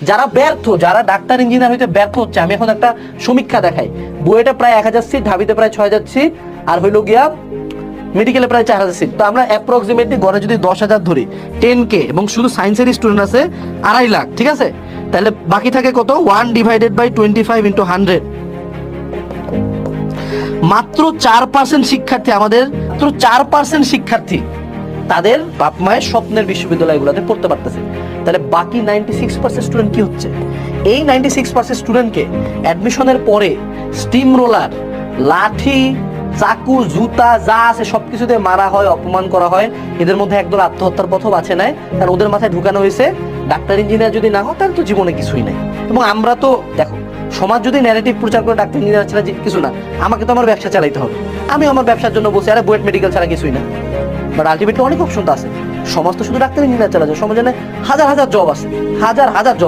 যারা ব্যর্থ, যারা ডাক্তার ইঞ্জিনিয়ার হইতে ব্যর্থ হচ্ছে, আমি এখন একটা সমীক্ষা দেখাই। বুয়েটে প্রায় 1000 সিট, ঢাবিতে প্রায় 6000 সিট, আর হইল গিয়া মেডিকেলে প্রায় 4000 সিট। তো আমরা অ্যাপ্রক্সিমেটলি গড়ে যদি 10,000 ধরি, 10K, এবং শুধু সায়েন্সের স্টুডেন্ট আছে 2.5 লাখ, ঠিক আছে? তাহলে বাকি থাকে কত? 1/25 × 100। মাত্র 4% শিক্ষার্থী, আমাদের মাত্র 4% শিক্ষার্থী তাদের বাপ মায়ের স্বপ্নের বিশ্ববিদ্যালয়গুলোতে পড়তে পারতেছে। তাহলে বাকি 96% স্টুডেন্ট কি হচ্ছে? এই 96% স্টুডেন্টকে অ্যাডমিশনের পরে স্টিম রোলার, লাঠি, চাকু, জুতা যা আছে সবকিছুতে মারা হয়, অপমান করা হয়। এদের মধ্যে একদল আত্মহত্যার পথও বাছে নেয়, কারণ ওদের মাথায় ঢুকানো হয়েছে ডাক্তার ইঞ্জিনিয়ার যদি না হয় তাহলে তো জীবনে কিছুই নাই। এবং আমরা তো দেখো, সমাজ যদি ন্যারেটিভ প্রচার করে ডাক্তার ইঞ্জিনিয়ার ছাড়া কিছু না, আমাকে তো আমার ব্যবসা চালাইতে হবে। আমি আমার ব্যবসার জন্য বসে, আরে বুয়েট মেডিকেল ছাড়া কিছুই না। বাট আলটিমেটলি অনেক অপশন তো আছে। সমাজ তো শুধু ডাক্তার ইঞ্জিনিয়ার চালা যায়, সমাজে হাজার হাজার জব আছে, হাজার হাজার জব।